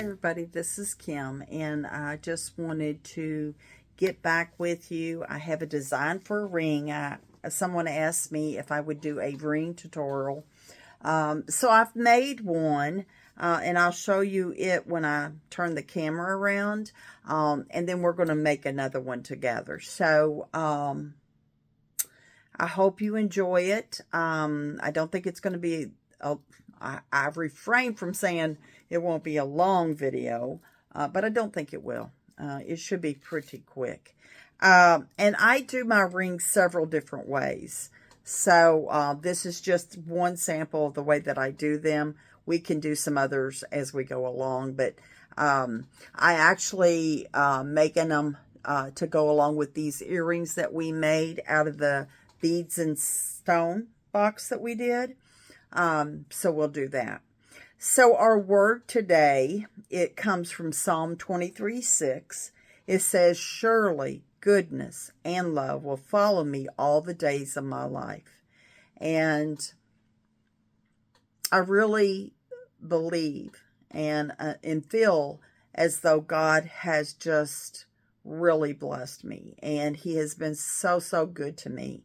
everybody, this is Kim, and I just wanted to get back with you. I have a design for a ring. Someone asked me if I would do a ring tutorial. So I've made one, and I'll show you it when I turn the camera around, and then we're going to make another one together. So I hope you enjoy it. I don't think it's going to be I refrain from saying it won't be a long video, but I don't think it will. It should be pretty quick. And I do my rings several different ways. So this is just one sample of the way that I do them. We can do some others as we go along, but I actually making them to go along with these earrings that we made out of the beads and stone box that we did. So we'll do that. So our word today, it comes from Psalm 23:6. It says, surely goodness and love will follow me all the days of my life. And I really believe and feel as though God has just really blessed me. And he has been so, so good to me.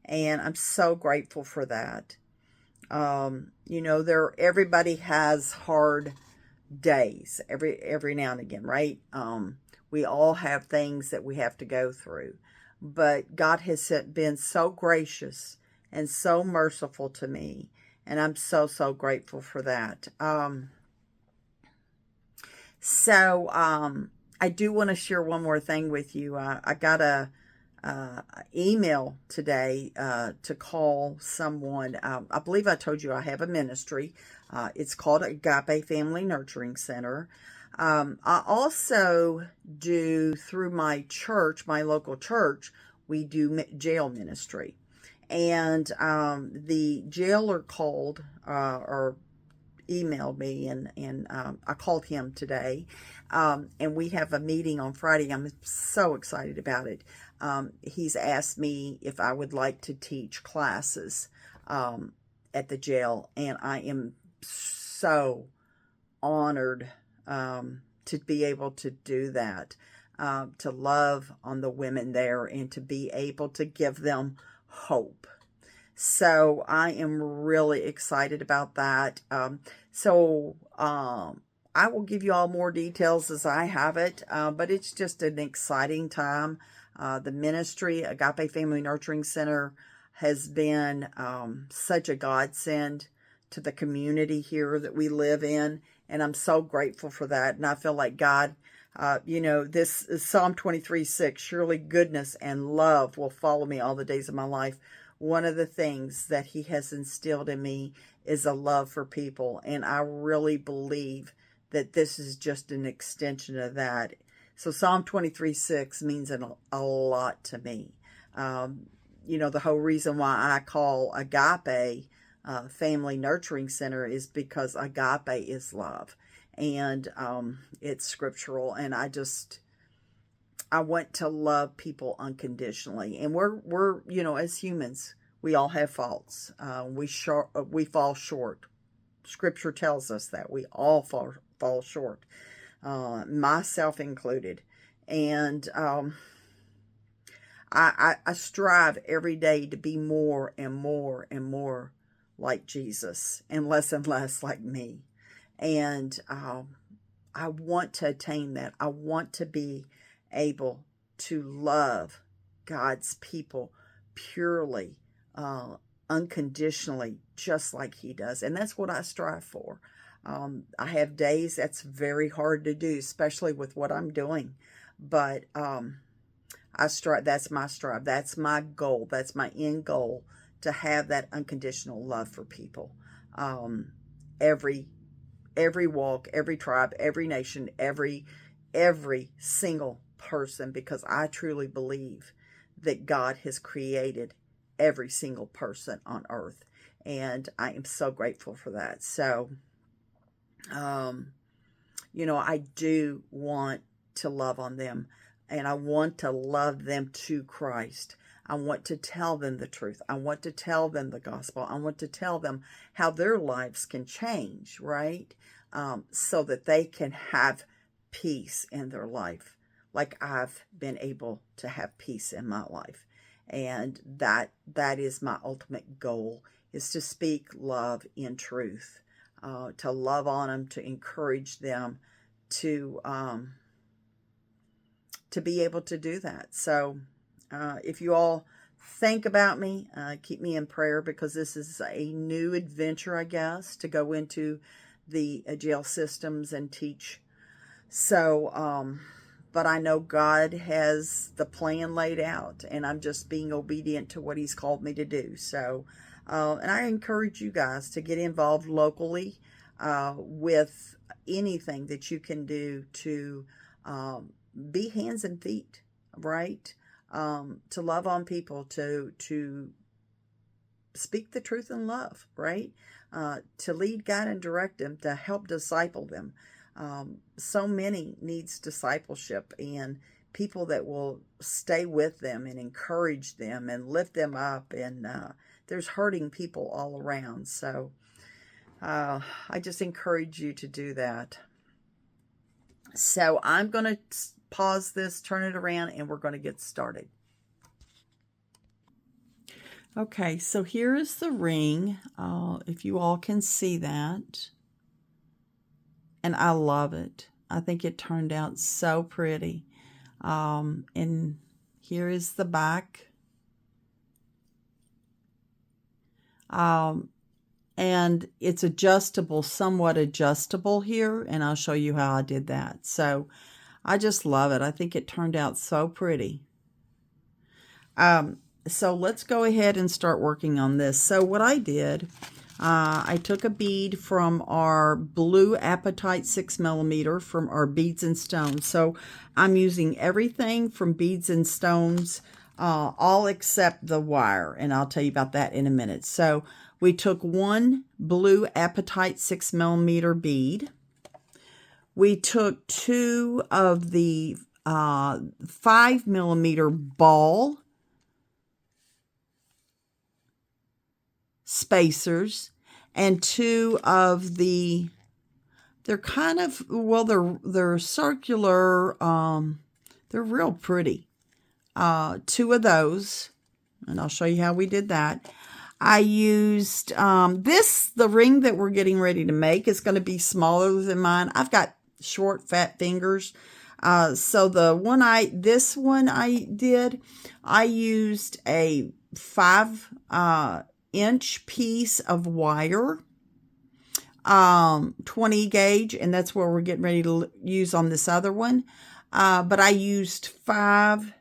And I'm so grateful for that. You know, everybody has hard days every now and again, right? We all have things that we have to go through, but God has been so gracious and so merciful to me, and I'm so, so grateful for that. I do want to share one more thing with you. I got a email today to call someone. I believe I told you I have a ministry. It's called Agape Family Nurturing Center. I also do, through my church, my local church, we do jail ministry. And the jailer called or emailed me, and I called him today, and we have a meeting on Friday. I'm so excited about it. He's asked me if I would like to teach classes at the jail, and I am so honored to be able to do that, to love on the women there and to be able to give them hope. So I am really excited about that. I will give you all more details as I have it, but it's just an exciting time. The ministry, Agape Family Nurturing Center, has been such a godsend to the community here that we live in, and I'm so grateful for that. And I feel like God, this is Psalm 23:6, surely goodness and love will follow me all the days of my life. One of the things that he has instilled in me is a love for people, and I really believe that this is just an extension of that. So Psalm 23:6 means a lot to me. The whole reason why I call Agape Family Nurturing Center is because agape is love, and it's scriptural, and I want to love people unconditionally. And we're as humans, we all have faults. We fall short. Scripture tells us that we all fall short, myself included. And I strive every day to be more and more and more like Jesus and less like me. And I want to attain that. I want to be able to love God's people purely, unconditionally, just like he does. And that's what I strive for. I have days that's very hard to do, especially with what I'm doing. But that's my strive. That's my goal. That's my end goal, to have that unconditional love for people. Every walk, every tribe, every nation, every single person, because I truly believe that God has created every single person on earth, and I am so grateful for that. So, I do want to love on them, and I want to love them to Christ. I want to tell them the truth. I want to tell them the gospel. I want to tell them how their lives can change, right? so that they can have peace in their life, like I've been able to have peace in my life. And that is my ultimate goal, is to speak love in truth, to love on them, to encourage them to be able to do that. So if you all think about me, keep me in prayer, because this is a new adventure, I guess, to go into the jail systems and teach. So, but I know God has the plan laid out, and I'm just being obedient to what He's called me to do. So, and I encourage you guys to get involved locally with anything that you can do to be hands and feet, right? To love on people, to speak the truth in love, right? To lead, guide, and direct them, to help disciple them. So many needs discipleship, and people that will stay with them and encourage them and lift them up. And there's hurting people all around. So I just encourage you to do that. So I'm going to pause this, turn it around, and we're going to get started. Okay, so here is the ring, if you all can see that. And I love it. I think it turned out so pretty. And here is the back. And it's adjustable, somewhat adjustable here, and I'll show you how I did that. So I just love it. I think it turned out so pretty. So let's go ahead and start working on this. So what I did, I took a bead from our blue Apatite 6mm from our Beads and Stones. So I'm using everything from Beads and Stones, all except the wire, and I'll tell you about that in a minute. So we took one blue Apatite 6mm bead. We took two of the 5mm ball spacers, and two of the, they're kind of, well, they're circular, they're real pretty. Two of those, and I'll show you how we did that. I used the ring that we're getting ready to make is going to be smaller than mine. I've got short, fat fingers. So this one I did, I used a 5-inch piece of wire, 20 gauge, and that's what we're getting ready to use on this other one. But I used 5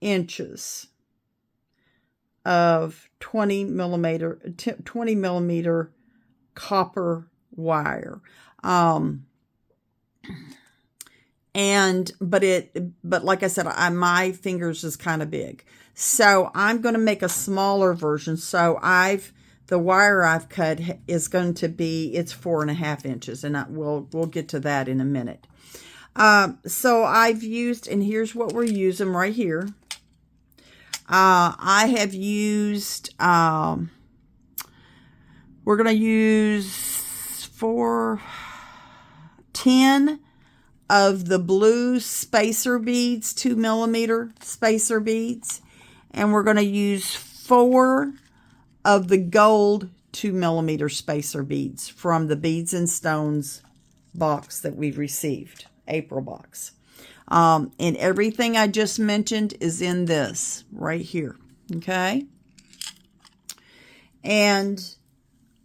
inches of 20 millimeter copper wire. But like I said, my fingers is kind of big. So I'm going to make a smaller version. So the wire I've cut is going to be, it's 4.5 inches, and we'll get to that in a minute. So I've used, and here's what we're using right here. I have used, we're going to use 10 of the blue spacer beads, 2mm spacer beads, and we're going to use 4 of the gold 2mm spacer beads from the Beads and Stones box that we've received, April box. And everything I just mentioned is in this right here. Okay. And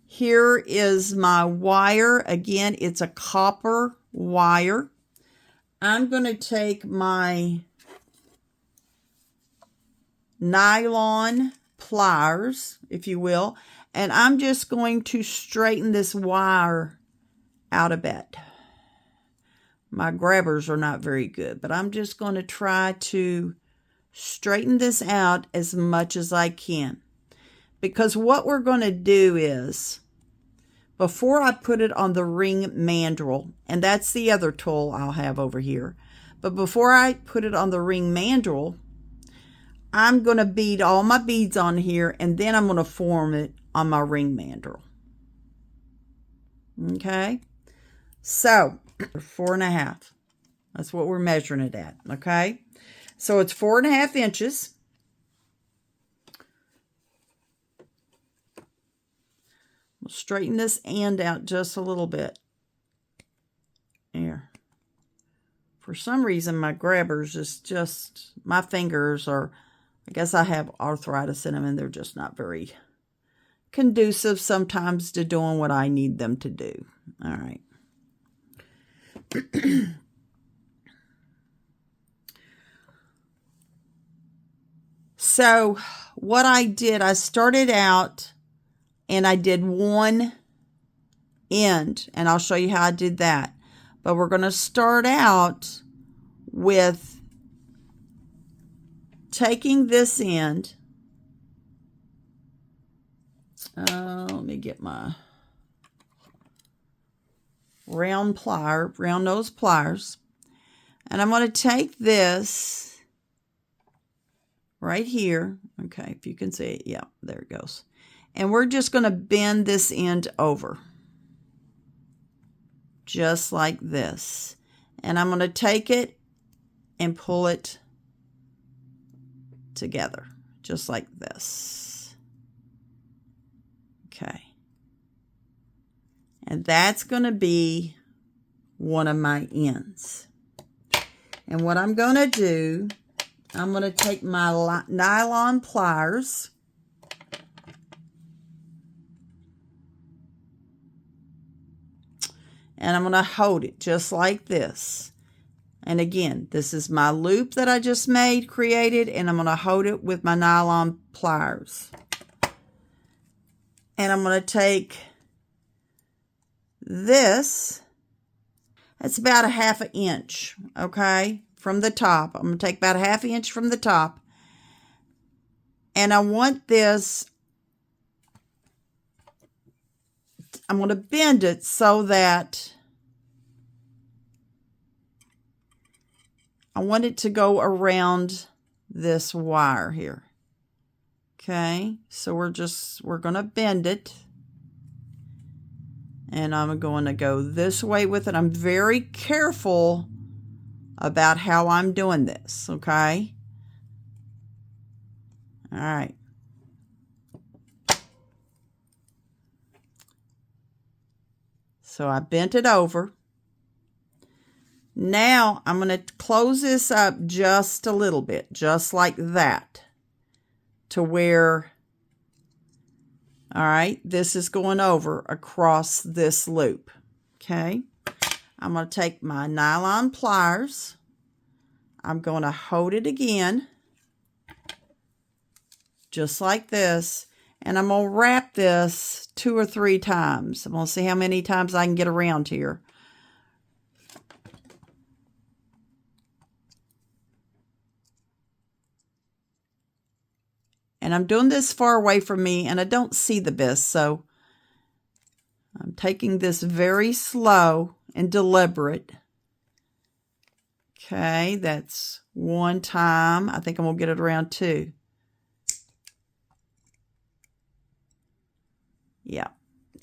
here is my wire. Again, it's a copper wire. I'm going to take my nylon pliers, if you will, and I'm just going to straighten this wire out a bit. My grabbers are not very good, but I'm just going to try to straighten this out as much as I can. Because what we're going to do is, before I put it on the ring mandrel, and that's the other tool I'll have over here, but before I put it on the ring mandrel, I'm going to bead all my beads on here, and then I'm going to form it on my ring mandrel. Okay? So 4.5. That's what we're measuring it at. Okay. So it's 4.5 inches. We'll straighten this end out just a little bit. Here. For some reason, my grabbers is just, my fingers are, I guess I have arthritis in them and they're just not very conducive sometimes to doing what I need them to do. All right. So what I did, I started out and I did one end, and I'll show you how I did that. But we're going to start out with taking this end. Let me get my round nose pliers. And I'm going to take this right here. Okay, if you can see it. Yeah, there it goes. And we're just going to bend this end over. Just like this. And I'm going to take it and pull it together. Just like this. Okay. And that's going to be one of my ends. And what I'm going to do, I'm going to take my nylon pliers. And I'm going to hold it just like this. And again, this is my loop that I just created, and I'm going to hold it with my nylon pliers. And I'm going to take this. That's about 1/2 inch, okay, from the top. I'm going to take about 1/2 inch from the top. And I want this, I'm going to bend it so that I want it to go around this wire here. Okay, so we're going to bend it. And I'm going to go this way with it. I'm very careful about how I'm doing this, okay? All right. So I bent it over. Now I'm going to close this up just a little bit, just like that, to where, all right, this is going over across this loop. Okay. I'm going to take my nylon pliers. I'm going to hold it again, just like this. And I'm going to wrap this 2 or 3 times. I'm going to see how many times I can get around here. And I'm doing this far away from me, and I don't see the best, so I'm taking this very slow and deliberate. Okay, that's 1 time. I think I'm going to get it around 2. Yeah,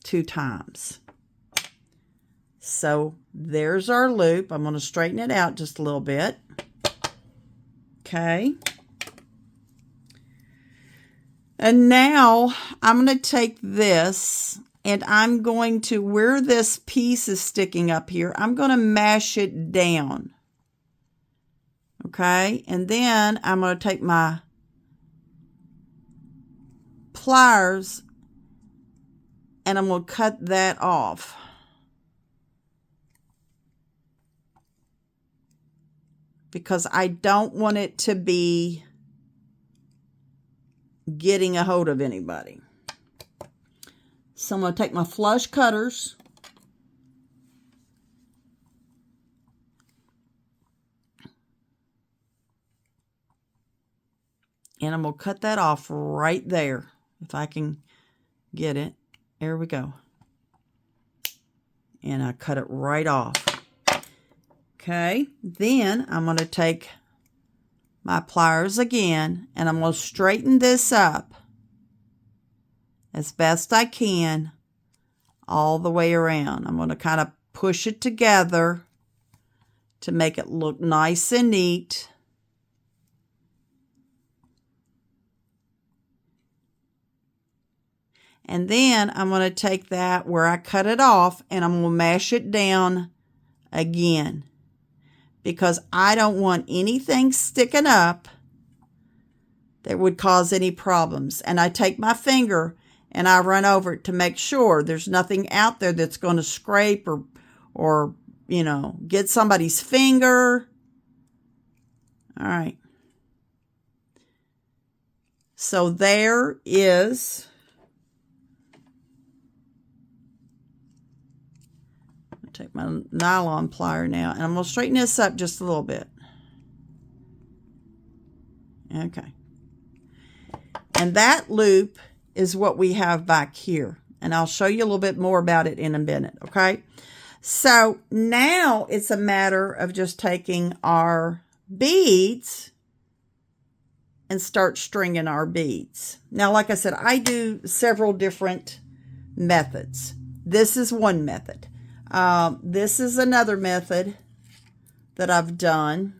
2 times. So there's our loop. I'm going to straighten it out just a little bit. Okay. And now I'm going to take this, and I'm going to, where this piece is sticking up here, I'm going to mash it down. Okay. And then I'm going to take my pliers and I'm going to cut that off. Because I don't want it to be getting a hold of anybody. So I'm going to take my flush cutters. And I'm going to cut that off right there. If I can get it. There we go. And I cut it right off. Okay. Then I'm going to take my pliers again, and I'm going to straighten this up as best I can all the way around. I'm going to kind of push it together to make it look nice and neat. And then I'm going to take that where I cut it off and I'm going to mash it down again, because I don't want anything sticking up that would cause any problems. And I take my finger and I run over it to make sure there's nothing out there that's going to scrape or you know, get somebody's finger. All right. So there is, I'll take my nylon plier now, and I'm going to straighten this up just a little bit. Okay. And that loop is what we have back here. And I'll show you a little bit more about it in a minute, okay? So now it's a matter of just taking our beads and start stringing our beads. Now, like I said, I do several different methods. This is one method. This is another method that I've done.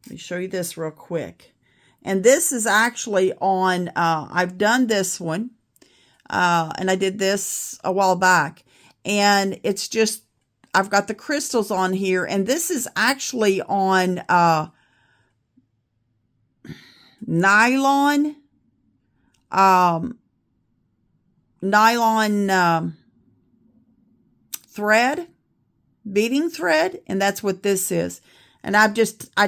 Let me show you this real quick. And this is actually on, I've done this one, and I did this a while back. And it's just, I've got the crystals on here, and this is actually on nylon, thread, beading thread, and that's what this is. And I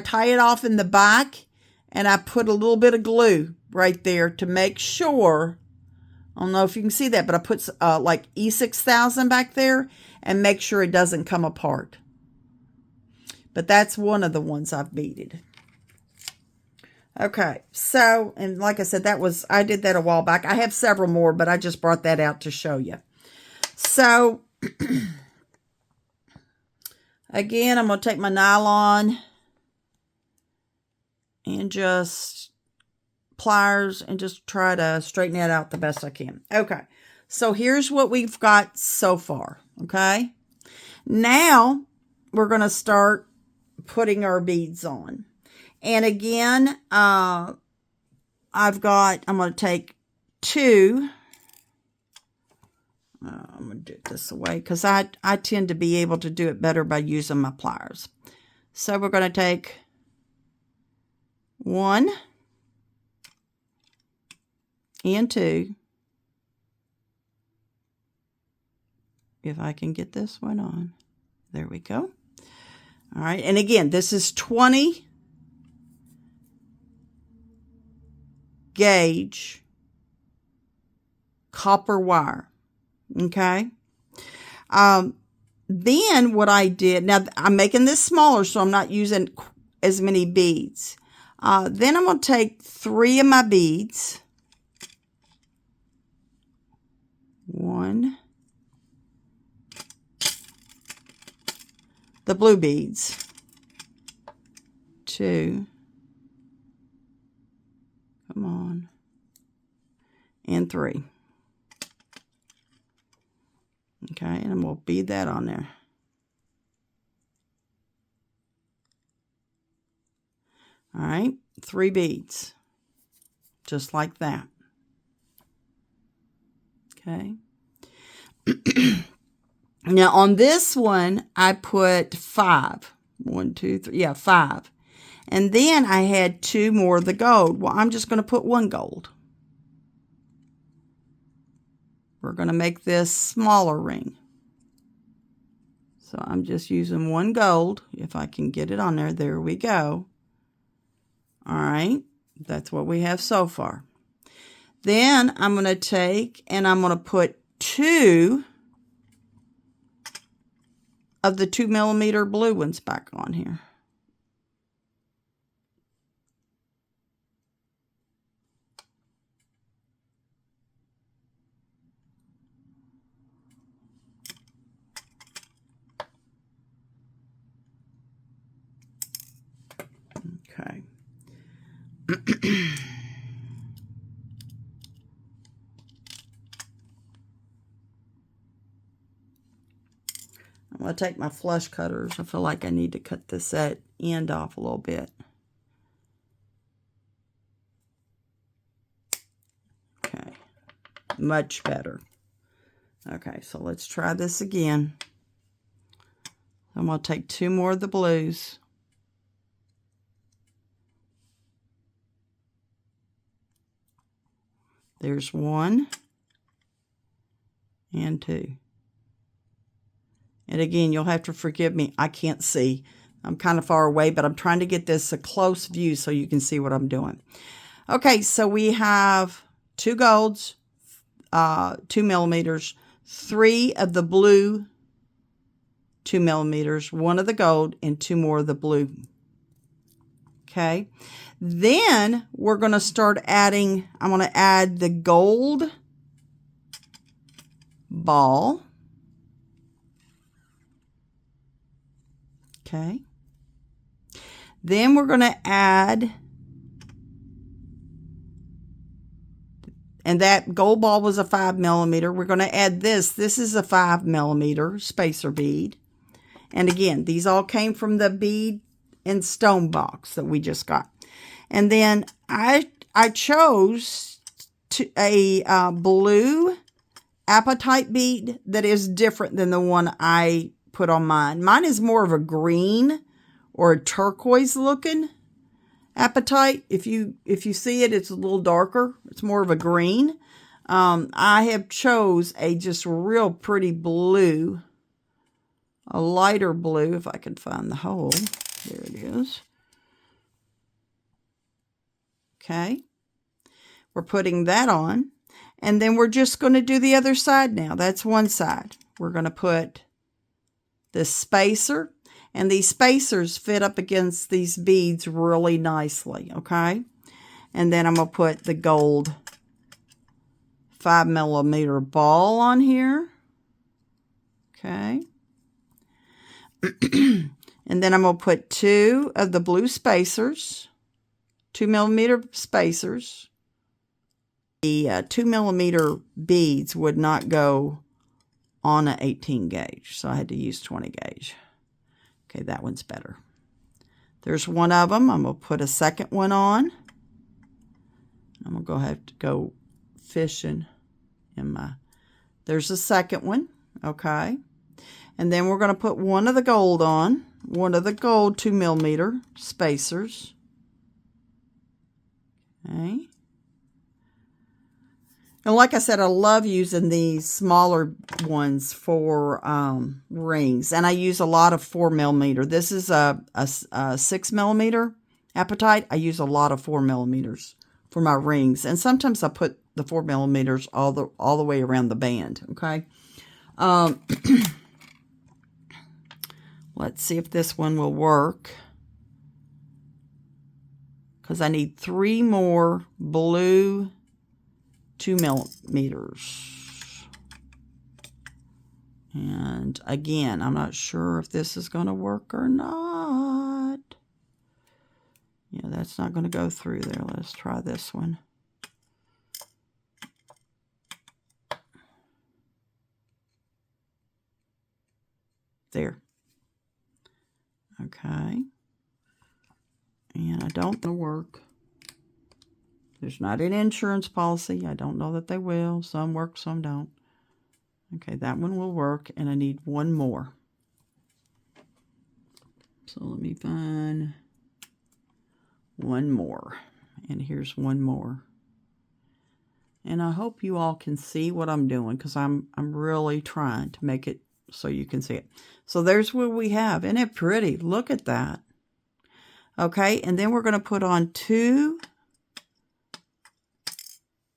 tie it off in the back, and I put a little bit of glue right there to make sure. I don't know if you can see that, but I put like E6000 back there and make sure it doesn't come apart. But that's one of the ones I've beaded. Okay, so, and like I said, I did that a while back. I have several more, but I just brought that out to show you. So, again, I'm going to take my nylon and just pliers and just try to straighten it out the best I can. Okay, so here's what we've got so far. Okay, now we're going to start putting our beads on. And again, I'm going to take two. I'm going to do it this way because I tend to be able to do it better by using my pliers. So we're going to take one and two. If I can get this one on. There we go. All right. And again, this is 20 gauge copper wire. Okay. Then what I did, now I'm making this smaller, so I'm not using as many beads. Then I'm going to take 3 of my beads. 1. The blue beads. 2. Come on. And 3. Okay, and we'll bead that on there. All right, 3 beads. Just like that. Okay. Now on this one, I put 5. 1, 2, 3. Yeah, 5. And then I had 2 more of the gold. Well, I'm just going to put 1 gold. We're going to make this smaller ring. So I'm just using 1 gold. If I can get it on there, there we go. All right, that's what we have so far. Then I'm going to take and I'm going to put 2 of the 2mm blue ones back on here. Okay. I'm going to take my flush cutters. I feel like I need to cut this end off a little bit. Okay, much better. Okay, so let's try this again. I'm going to take 2 more of the blues. There's 1 and 2. And again, you'll have to forgive me. I can't see. I'm kind of far away, but I'm trying to get this a close view so you can see what I'm doing. Okay, so we have 2 golds, 2 millimeters, 3 of the blue 2 millimeters, 1 of the gold, and 2 more of the blue. Okay, then we're going to start adding, I'm going to add the gold ball. Okay, then we're going to add, and that gold ball was a 5 millimeter. We're going to add this. This is a 5 millimeter spacer bead. And again, these all came from the bead and stone box that we just got. And then I chose a blue apatite bead that is different than the one I put on mine. Mine is more of a green or a turquoise looking apatite. If you see it, it's a little darker. It's more of a green. I have chose a just real pretty blue, a lighter blue, if I can find the hole. There it is. Okay. We're putting that on. And then we're just going to do the other side now. That's one side. We're going to put this spacer. And these spacers fit up against these beads really nicely. Okay. And then I'm going to put the gold 5 millimeter ball on here. Okay. And then I'm going to put 2 of the blue spacers, 2 millimeter spacers. The 2 millimeter beads would not go on an 18 gauge, so I had to use 20 gauge. Okay, that one's better. There's 1 of them. I'm going to put a second one on. I'm going to have to go fishing in my... There's a second one, okay. And then we're going to put 1 of the gold on, 1 of the gold 2 millimeter spacers. Okay. And like I said, I love using these smaller ones for rings. And I use a lot of 4 millimeter. This is a 6 millimeter apatite. I use a lot of 4 millimeters for my rings. And sometimes I put the 4 millimeters all the way around the band. Okay. Let's see if this one will work. Because I need 3 more blue 2 millimeters. And again, I'm not sure if this is going to work or not. Yeah, that's not going to go through there. Let's try this one. There. Okay. And I don't know work. There's not an insurance policy. I don't know that they will. Some work, some don't. Okay, that one will work, and I need 1 more. So let me find 1 more. And here's 1 more. And I hope you all can see what I'm doing, because I'm really trying to make it so you can see it. So there's what we have. Isn't it pretty? Look at that. Okay, and then we're going to put on 2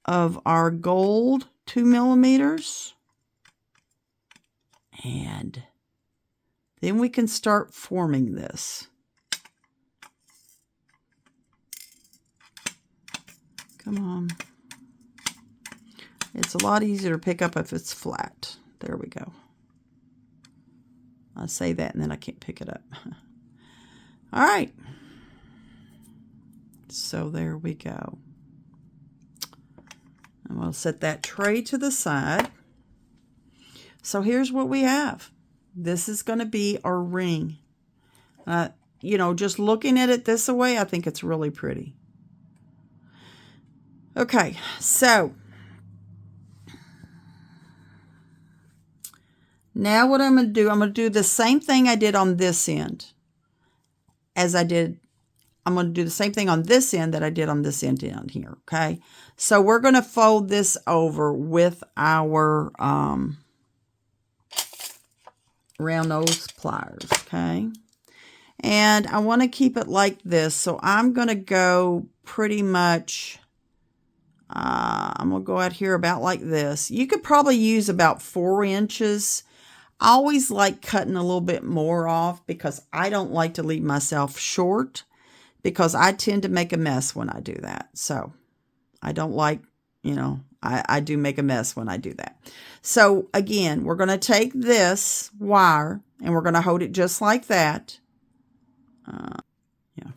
of our gold 2 millimeters. And then we can start forming this. Come on. It's a lot easier to pick up if it's flat. There we go. I say that and then I can't pick it up. All right. So there we go. I'm going to set that tray to the side. So here's what we have. This is going to be our ring. You know, just looking at it this way, I think it's really pretty. Okay, so now what I'm going to do the same thing I did on this end as I did. I'm going to do the same thing on this end that I did on this end down here, okay? So we're going to fold this over with our round nose pliers, okay? And I want to keep it like this, so I'm going to go pretty much, I'm going to go out here about like this. You could probably use about 4 inches. I always like cutting a little bit more off because I don't like to leave myself short, because I tend to make a mess when I do that. So I don't like, you know, I do make a mess when I do that. So again, we're going to take this wire and we're going to hold it just like that. Yeah.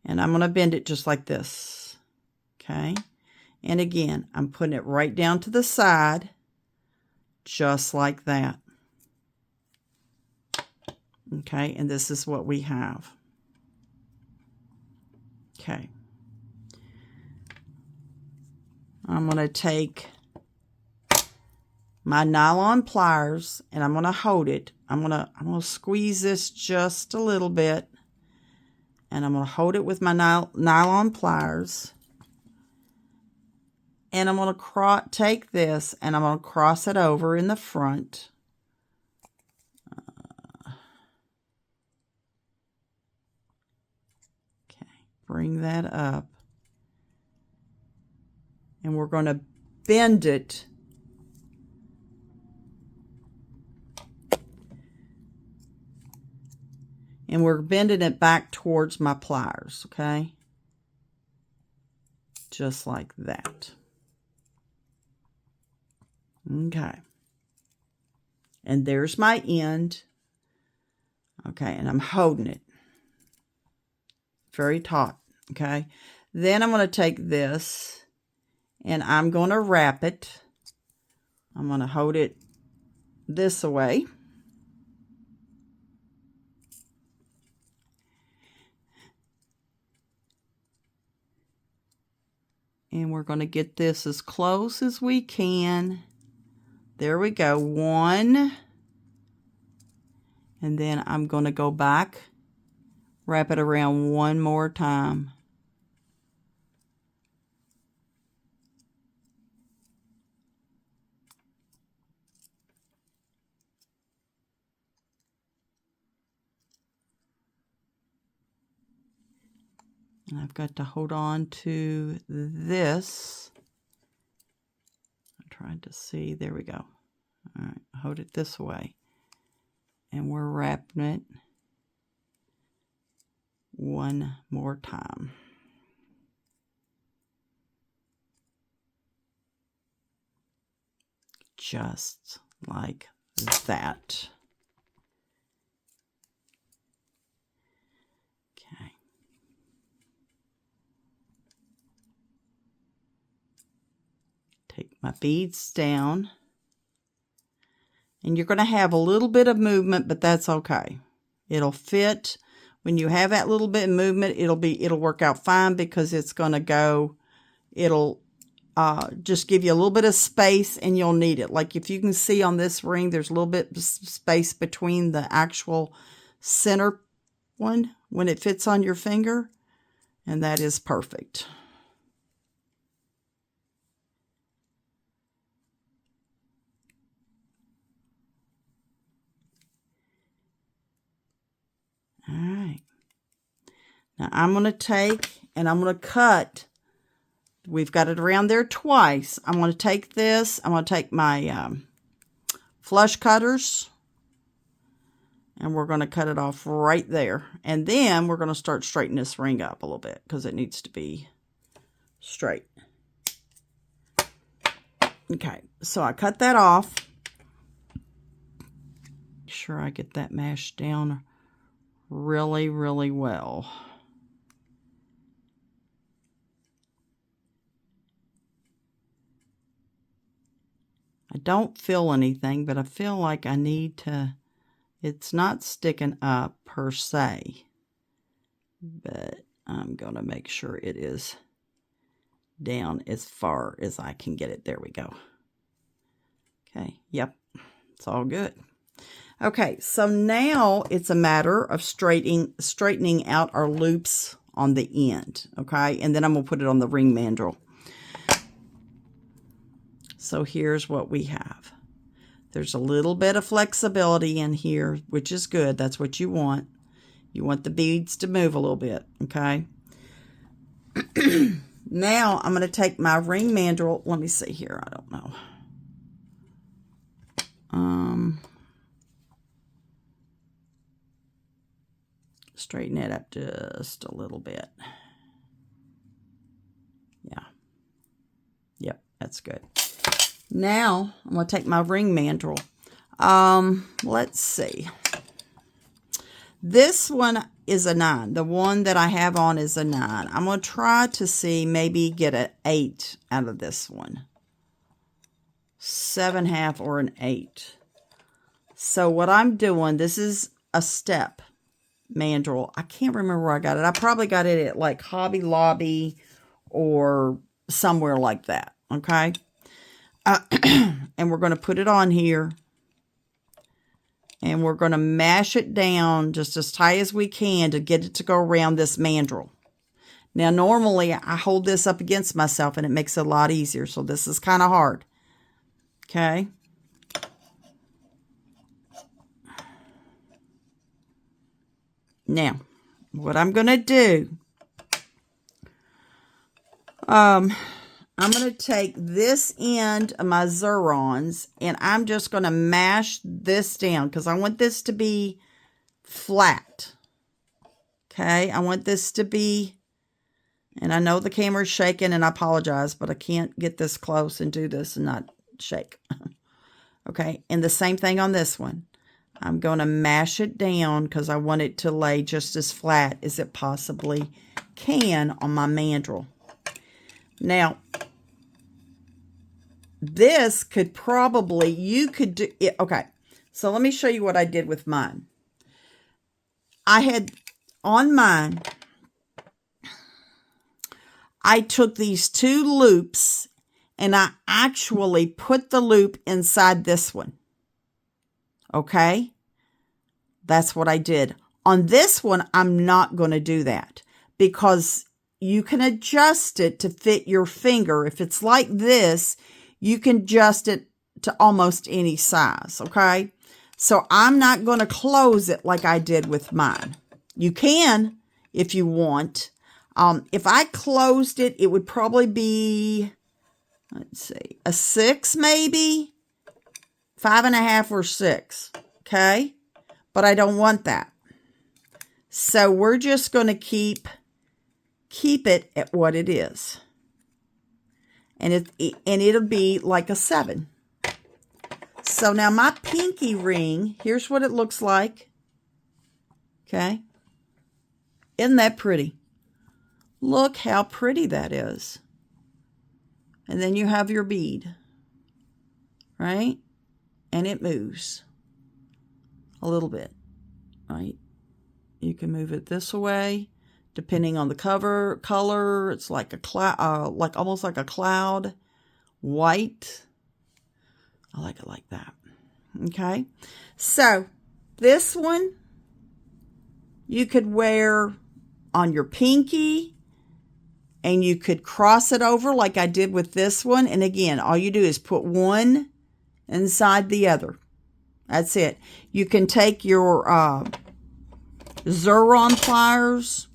And I'm going to bend it just like this. Okay. And again, I'm putting it right down to the side, just like that. Okay. And this is what we have. Okay. I'm going to take my nylon pliers and I'm going to hold it. I'm going to squeeze this just a little bit, and I'm going to hold it with my nylon pliers. And I'm going to take this and I'm going to cross it over in the front. Okay, bring that up. And we're going to bend it and we're bending it back towards my pliers, okay? Just like that. Okay. And there's my end. Okay, and I'm holding it very taut, okay? Then I'm going to take this and I'm going to wrap it. I'm going to hold it this way. And we're going to get this as close as we can. There we go. 1. And then I'm going to go back, wrap it around one more time. And I've got to hold on to this. I'm trying to see. There we go. All right, hold it this way. And we're wrapping it one more time. Just like that. Okay. Take my beads down. And you're going to have a little bit of movement, but that's okay. It'll fit. When you have that little bit of movement, it'll work out fine, because it's going to go, it'll just give you a little bit of space, and you'll need it. Like if you can see on this ring, there's a little bit of space between the actual center one when it fits on your finger, and that is perfect. All right. Now I'm going to take and I'm going to cut. We've got it around there twice. I'm going to take this. I'm going to take my flush cutters, and we're going to cut it off right there. And then we're going to start straightening this ring up a little bit, because it needs to be straight. Okay, so I cut that off. Make sure I get that mashed down really, really well. I don't feel anything, but I feel like I need to It's not sticking up per se, but I'm going to make sure it is down as far as I can get it. There we go. Okay, yep, it's all good. Okay, so now it's a matter of straightening out our loops on the end, okay? And then I'm going to put it on the ring mandrel. So here's what we have. There's a little bit of flexibility in here, which is good. That's what you want. You want the beads to move a little bit, okay? Now I'm going to take my ring mandrel. Let me see here. I don't know. Straighten it up just a little bit. Yeah. Yep, that's good. Now I'm going to take my ring mandrel. Let's see. This one is a 9. The one that I have on is a 9. I'm going to try to see, maybe get an 8 out of this one. 7/2 or an 8. So what I'm doing, this is a step mandrel. I can't remember where I got it. I probably got it at like Hobby Lobby or somewhere like that. Okay. And we're going to put it on here. And we're going to mash it down just as tight as we can to get it to go around this mandrel. Now, normally I hold this up against myself and it makes it a lot easier. So this is kind of hard. Okay. Now, what I'm going to do, I'm going to take this end of my Zerons and I'm just going to mash this down because I want this to be flat. Okay, I want this to be, and I know the camera's shaking and I apologize, but I can't get this close and do this and not shake. Okay, and the same thing on this one. I'm going to mash it down because I want it to lay just as flat as it possibly can on my mandrel. Now, this could probably, you could do it. Okay, so let me show you what I did with mine. I had, on mine, I took these 2 loops and I actually put the loop inside this one. Okay, that's what I did. On this one, I'm not going to do that because you can adjust it to fit your finger. If it's like this, you can adjust it to almost any size, okay? So I'm not going to close it like I did with mine. You can if you want. If I closed it, it would probably be, let's see, a 6 maybe. 5.5 or 6, okay? But I don't want that. So we're just going to keep it at what it is. And it'll be like a 7. So now my pinky ring, here's what it looks like. Okay? Isn't that pretty? Look how pretty that is. And then you have your bead, right? And it moves a little bit, right? You can move it this way, depending on the color. It's like a cloud, like almost like a cloud, white. I like it like that. Okay, so this one you could wear on your pinky, and you could cross it over like I did with this one. And again, all you do is put one inside the other. That's it. You can take your Zeron pliers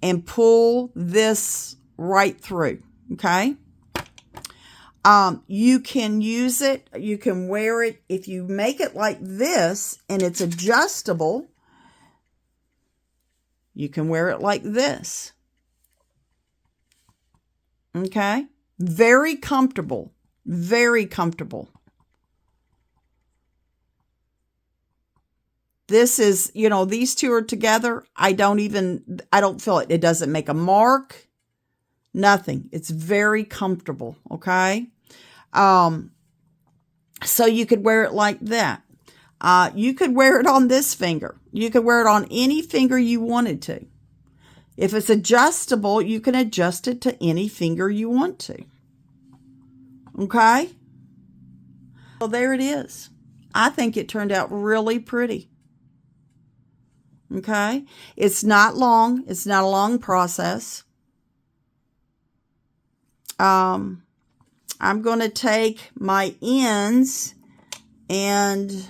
and pull this right through. Okay. You can use it. You can wear it. If you make it like this and it's adjustable, you can wear it like this. Okay. Very comfortable. Very comfortable. This is, you know, these 2 are together. I don't feel it. It doesn't make a mark. Nothing. It's very comfortable. Okay. So you could wear it like that. You could wear it on this finger. You could wear it on any finger you wanted to. If it's adjustable, you can adjust it to any finger you want to. Okay? Well, there it is. I think it turned out really pretty. Okay? It's not long. It's not a long process. I'm going to take my ends and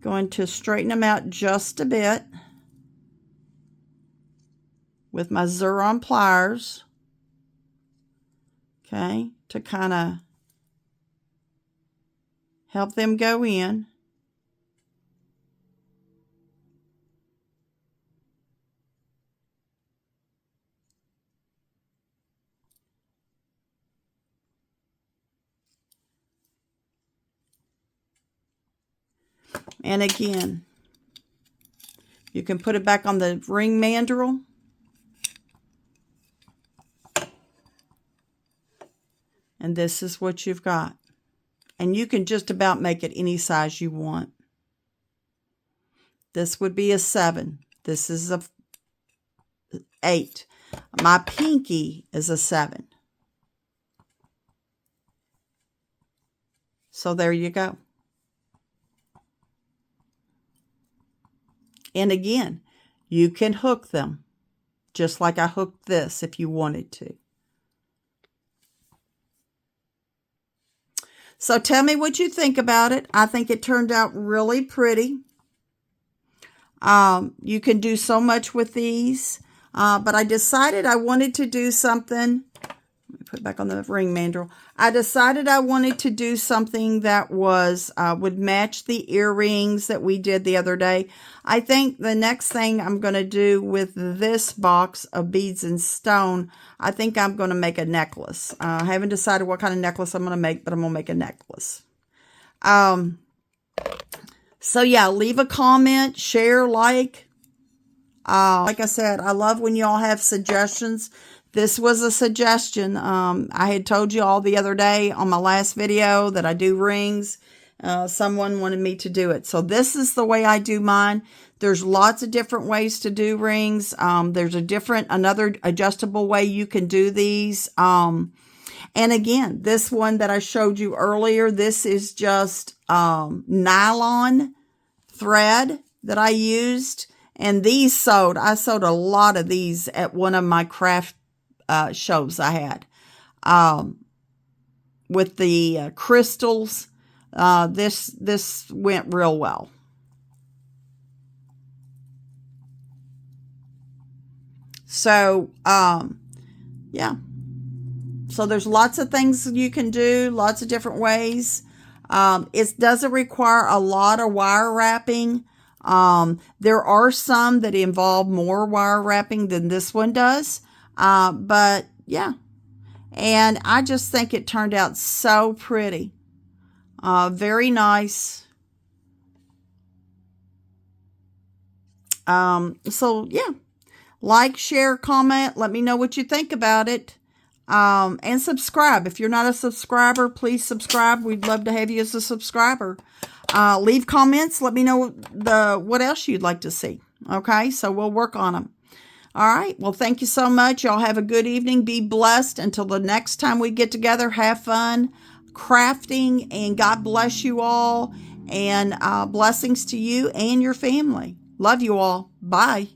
going to straighten them out just a bit with my Zeron pliers. Okay, to kind of help them go in. And again, you can put it back on the ring mandrel. And this is what you've got. And you can just about make it any size you want. This would be a 7. This is a 8. My pinky is a 7. So there you go. And again, you can hook them just like I hooked this if you wanted to. So tell me what you think about it. I think it turned out really pretty. You can do so much with these. But I decided I wanted to do something. Let me put it back on the ring mandrel. I decided I wanted to do something that was would match the earrings that we did the other day. I think the next thing I'm going to do with this box of beads and stone, I think I'm going to make a necklace. I haven't decided what kind of necklace I'm going to make, but I'm going to make a necklace. So yeah, leave a comment, share, like. Like I said, I love when y'all have suggestions. This was a suggestion. I had told you all the other day on my last video that I do rings. Someone wanted me to do it. So this is the way I do mine. There's lots of different ways to do rings. There's another adjustable way you can do these. And again, this one that I showed you earlier, this is just nylon thread that I used. And these sold. I sold a lot of these at one of my craft shows I had. With the crystals, this went real well. So, yeah. So there's lots of things you can do, lots of different ways. It doesn't require a lot of wire wrapping. There are some that involve more wire wrapping than this one does. But yeah, and I just think it turned out so pretty. Very nice. So yeah, like, share, comment, let me know what you think about it. And subscribe. If you're not a subscriber, please subscribe. We'd love to have you as a subscriber. Leave comments. Let me know what else you'd like to see. Okay, so we'll work on them. All right. Well, thank you so much. Y'all have a good evening. Be blessed. Until the next time we get together, have fun crafting, and God bless you all, and blessings to you and your family. Love you all. Bye.